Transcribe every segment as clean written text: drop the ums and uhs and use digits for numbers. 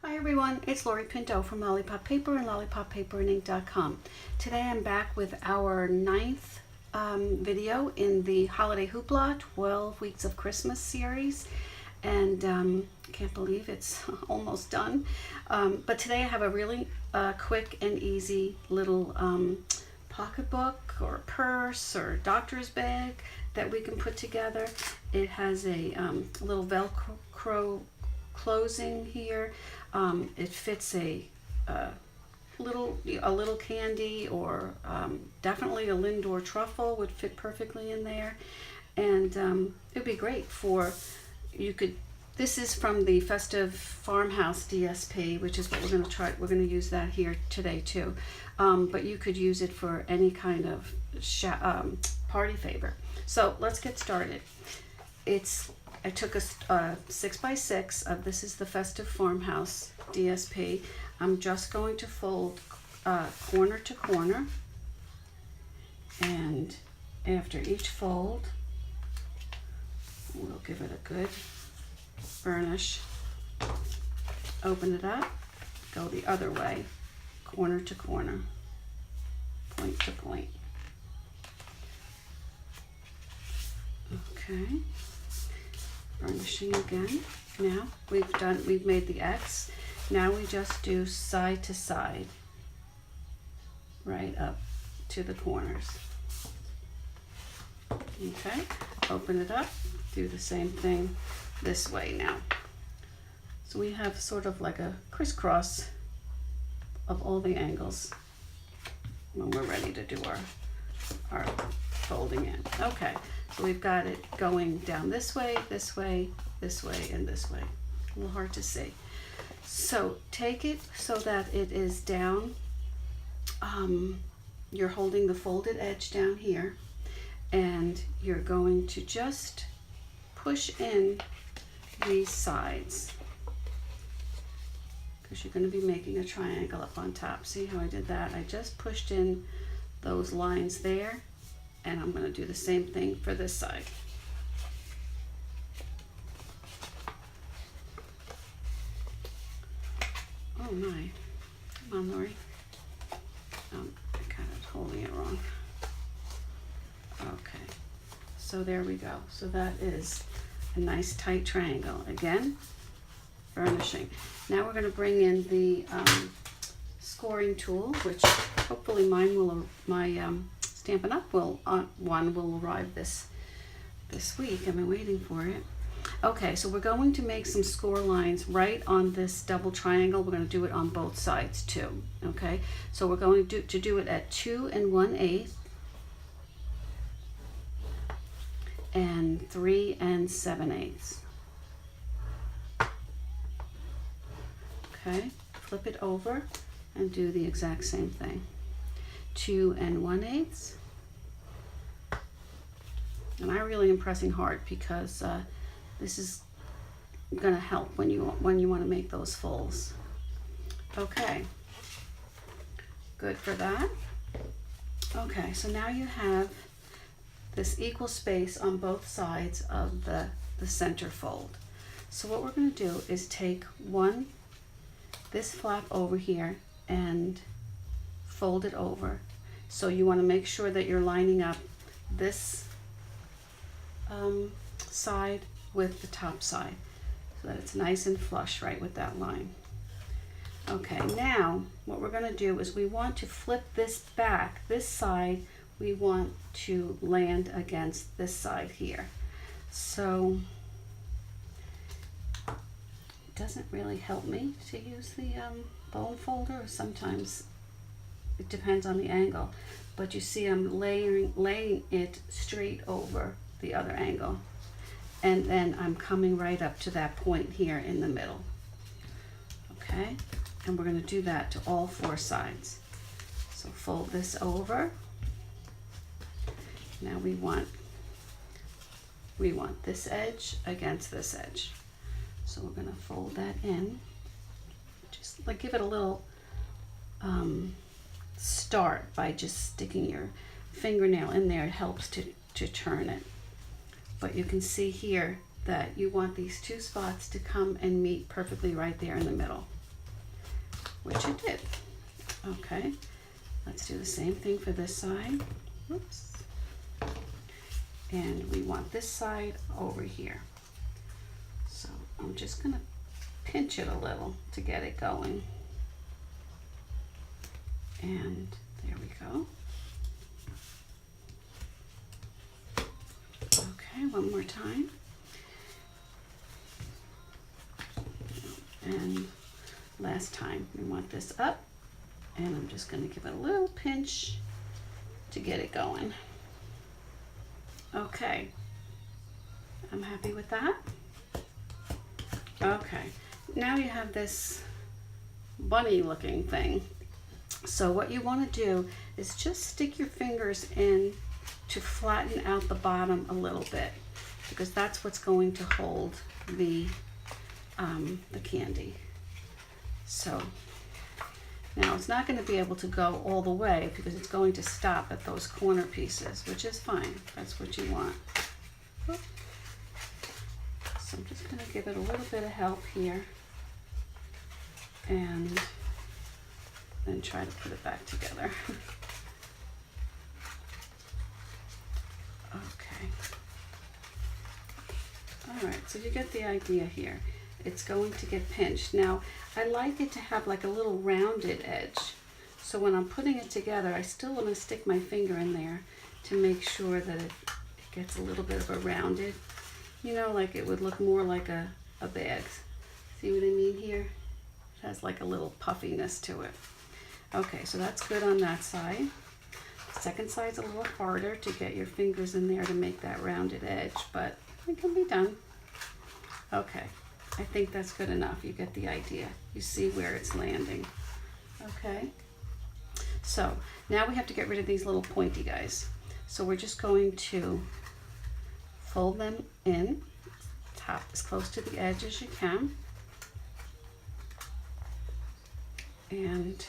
Hi everyone, it's Lori Pinto from Lollipop Paper and LollipopPaperandInk.com. Today I'm back with our 9th video in the Holiday Hoopla 12 Weeks of Christmas series, and I can't believe it's almost done. But today I have a really quick and easy little pocketbook or purse or doctor's bag that we can put together. It has a little Velcro closing here. It fits a little candy, or definitely a Lindor truffle would fit perfectly in there, and it'd be great for, this is from the Festive Farmhouse DSP, which is what we're going to try. We're going to use that here today too, but you could use it for any kind of party favor. So let's get started. I took a 6x6 of, this is the Festive Farmhouse DSP. I'm just going to fold corner to corner, and after each fold we'll give it a good burnish, open it up, go the other way, corner to corner, point to point. Okay. Burnishing again. Now we've made the X. Now we just do side to side, right up to the corners. Okay, open it up, do the same thing this way now. So we have sort of like a crisscross of all the angles when we're ready to do our folding in. Okay, so we've got it going down this way, this way, this way, and this way. A little hard to see. So take it so that it is down, you're holding the folded edge down here, and you're going to just push in these sides, because you're going to be making a triangle up on top. See how I did that? I just pushed in those lines there, and I'm going to do the same thing for this side. Oh my, come on, Lori. I got it holding it wrong. Okay, so there we go. So that is a nice tight triangle. Again, burnishing. Now we're going to bring in the scoring tool, which hopefully my Stampin' Up! One will arrive this week. I've been waiting for it. Okay, so we're going to make some score lines right on this double triangle. We're going to do it on both sides too. Okay, so we're going to do it at 2 1/8 and 3 7/8. Okay, flip it over and do the exact same thing. 2 1/8, and I really am pressing hard because this is going to help when you want to make those folds. Okay, good for that. Okay, so now you have this equal space on both sides of the center fold. So what we're going to do is take this flap over here and fold it over. So you want to make sure that you're lining up this side with the top side, so that it's nice and flush right with that line. Okay, now what we're going to do is we want to flip this back. This side we want to land against this side here. So it doesn't really help me to use the bone folder. Sometimes it depends on the angle, but you see I'm laying it straight over the other angle, and then I'm coming right up to that point here in the middle. Okay, and we're going to do that to all 4 sides. So fold this over. Now we want this edge against this edge, so we're going to fold that in, just like give it a little start by just sticking your fingernail in there. It helps to turn it. But you can see here that you want these 2 spots to come and meet perfectly right there in the middle. which it did. Okay, let's do the same thing for this side. Oops. And we want this side over here. So I'm just gonna pinch it a little to get it going. And there we go. Okay, one more time. And last time, we want this up, and I'm just going to give it a little pinch to get it going. Okay, I'm happy with that. Okay, now you have this bunny looking thing. So what you want to do is just stick your fingers in to flatten out the bottom a little bit, because that's what's going to hold the candy. So now it's not going to be able to go all the way because it's going to stop at those corner pieces, which is fine. That's what you want. So I'm just going to give it a little bit of help here and then try to put it back together. Okay. All right, so you get the idea here. It's going to get pinched. Now, I like it to have like a little rounded edge. So when I'm putting it together, I still want to stick my finger in there to make sure that it gets a little bit of a rounded, you know, like it would look more like a bag. See what I mean here? It has like a little puffiness to it. Okay, so that's good on that side. The second side's a little harder to get your fingers in there to make that rounded edge, but it can be done. Okay, I think that's good enough. You get the idea. You see where it's landing. Okay, so now we have to get rid of these little pointy guys. So we're just going to fold them in, top as close to the edge as you can. And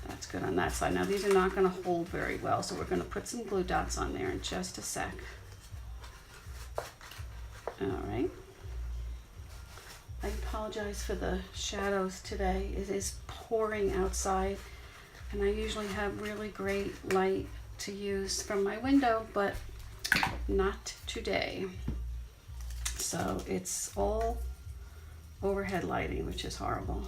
that's good on that side. Now these are not going to hold very well, so we're going to put some glue dots on there in just a sec. All right. I apologize for the shadows today. It is pouring outside, and I usually have really great light to use from my window, but not today. So it's all overhead lighting, which is horrible.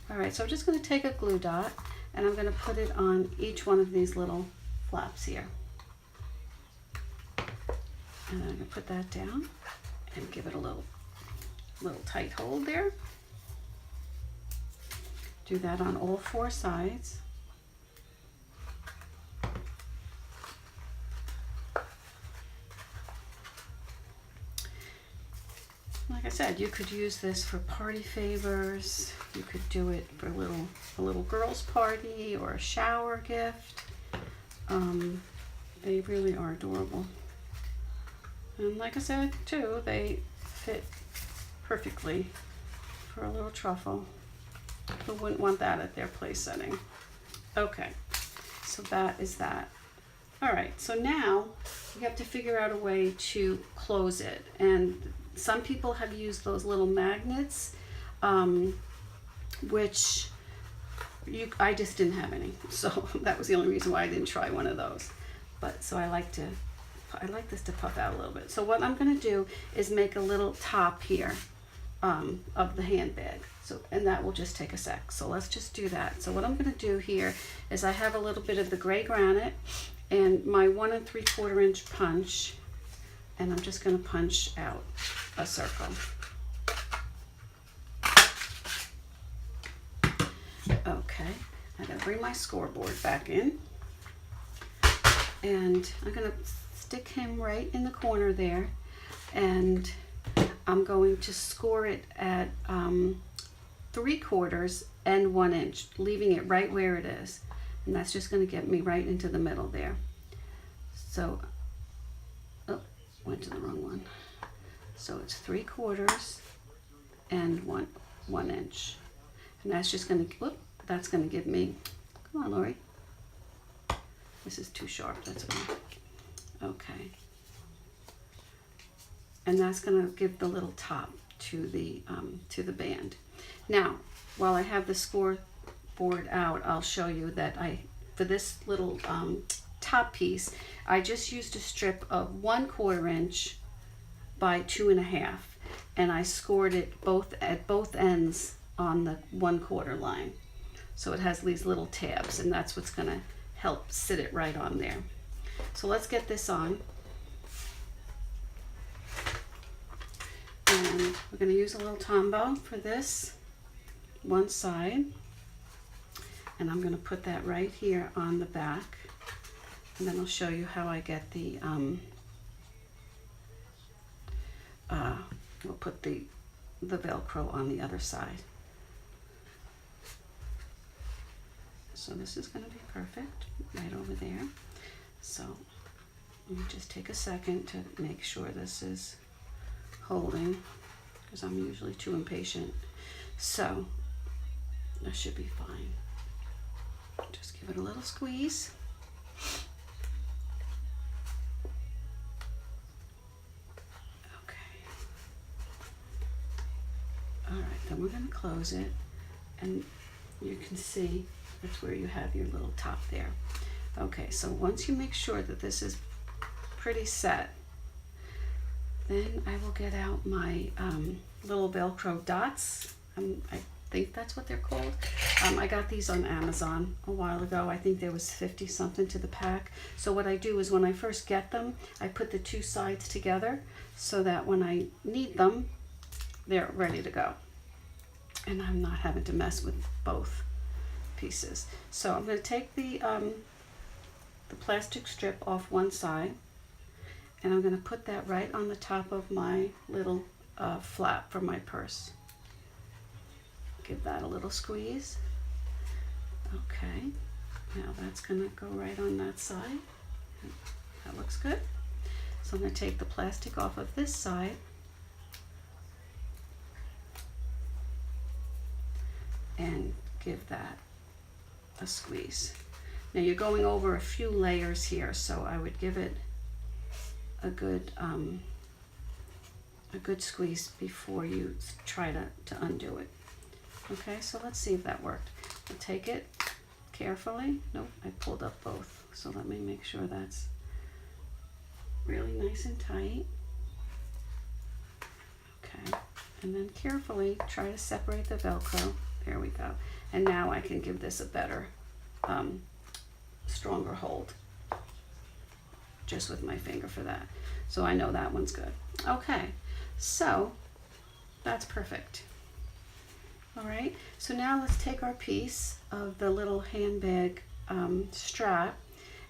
All right, so I'm just going to take a glue dot and I'm going to put it on each one of these little flaps here. And I'm going to put that down and give it a little tight hold there. Do that on all four sides. Like I said, you could use this for party favors. You could do it for a little girl's party or a shower gift. They really are adorable. And like I said too, they fit perfectly for a little truffle. Who wouldn't want that at their place setting? Okay, so that is that. All right, so now you have to figure out a way to close it. And some people have used those little magnets, which I just didn't have any. So that was the only reason why I didn't try one of those. But so I like this to puff out a little bit. So what I'm going to do is make a little top here of the handbag. So, and that will just take a sec. So let's just do that. So what I'm going to do here is I have a little bit of the gray granite and my 1 3/4 inch punch, and I'm just going to punch out a circle. Okay, I gotta bring my scoreboard back in, and I'm gonna stick him right in the corner there, and I'm going to score it at 3/4 and 1 inch, leaving it right where it is, and that's just going to get me right into the middle there. So, oh, went to the wrong one. So it's 3/4 and 1 inch, and that's just going to, whoop, that's going to give me, come on Lori, this is too sharp, that's okay. Okay, and that's going to give the little top to the band. Now, while I have the score board out, I'll show you that for this little top piece, I just used a strip of 1/4 inch by 2.5, and I scored it at both ends on the 1/4 line. So it has these little tabs, and that's what's gonna help sit it right on there. So let's get this on. And we're gonna use a little Tombow for this one side. And I'm gonna put that right here on the back. And then I'll show you how I get the, we'll put the Velcro on the other side. So this is going to be perfect right over there. So let me just take a second to make sure this is holding, because I'm usually too impatient. So that should be fine. Just give it a little squeeze. Alright, then we're going to close it, and you can see that's where you have your little top there. Okay, so once you make sure that this is pretty set, then I will get out my little Velcro dots. I think that's what they're called. I got these on Amazon a while ago. I think there was 50 something to the pack. So what I do is when I first get them, I put the two sides together so that when I need them, they're ready to go, and I'm not having to mess with both pieces. So I'm going to take the plastic strip off one side, and I'm going to put that right on the top of my little flap for my purse. Give that a little squeeze. Okay, now that's going to go right on that side. That looks good. So I'm going to take the plastic off of this side, and give that a squeeze. Now you're going over a few layers here, so I would give it a good squeeze before you try to undo it. Okay, so let's see if that worked. I'll take it carefully. Nope, I pulled up both. So let me make sure that's really nice and tight. Okay, and then carefully try to separate the Velcro. There we go. And now I can give this a better, stronger hold, just with my finger for that. So I know that one's good. Okay, so that's perfect. All right, so now let's take our piece of the little handbag strap,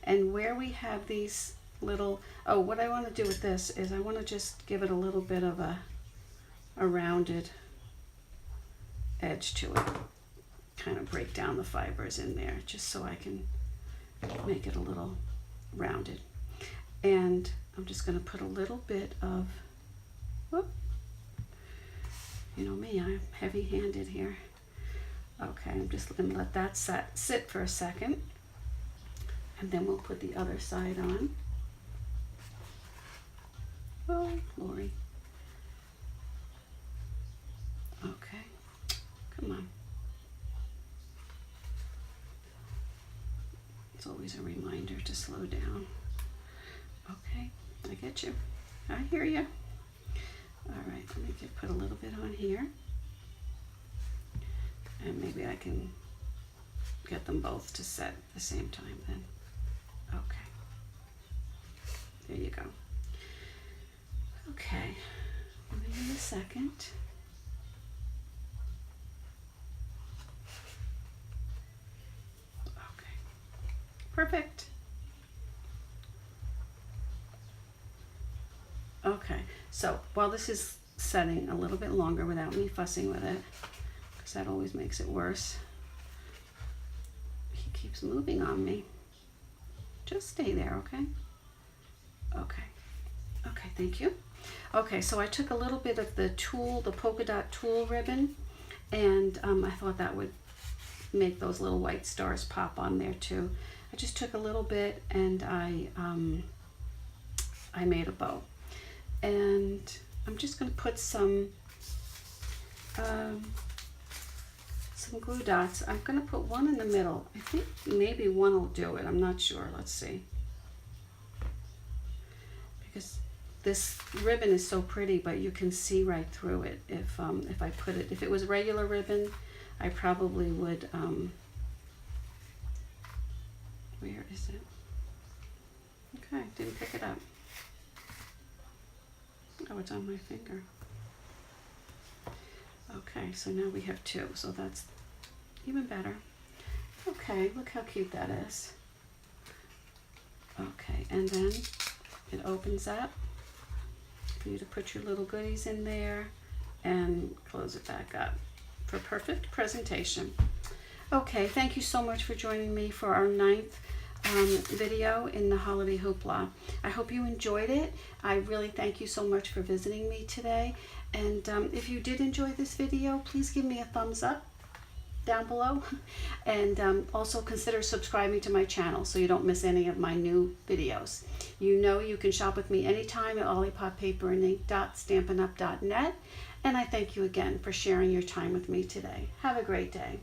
and where we have these little, what I want to do with this is I want to just give it a little bit of a rounded edge to it, kind of break down the fibers in there just so I can make it a little rounded. And I'm just going to put a little bit of, whoop, you know me, I'm heavy-handed here. Okay, I'm just going to let that sit for a second, and then we'll put the other side on. Oh, Lori. Okay, come on. It's always a reminder to slow down. Okay, I get you. I hear you. All right, let me put a little bit on here. And maybe I can get them both to set at the same time then. Okay. There you go. Okay, let me give it a second. Okay, perfect. Okay, so while this is setting a little bit longer without me fussing with it, because that always makes it worse, he keeps moving on me. Just stay there, okay? Okay. Okay, thank you. Okay, so I took a little bit of the tulle, the polka dot tulle ribbon, and I thought that would make those little white stars pop on there too. I just took a little bit and I made a bow. And I'm just going to put some some glue dots. I'm going to put one in the middle. I think maybe one will do it. I'm not sure. Let's see. Because this ribbon is so pretty, but you can see right through it. If I put it, if it was regular ribbon, I probably would, where is it? Okay, didn't pick it up. Oh, it's on my finger. Okay, so now we have two, so that's even better. Okay, look how cute that is. Okay, and then it opens up for you to put your little goodies in there and close it back up for perfect presentation. Okay, thank you so much for joining me for our 9th video in the Holiday Hoopla. I hope you enjoyed it. I really thank you so much for visiting me today. And if you did enjoy this video, please give me a thumbs up down below. And also consider subscribing to my channel so you don't miss any of my new videos. You know you can shop with me anytime at olipoppaperandink.stampinup.net. And I thank you again for sharing your time with me today. Have a great day.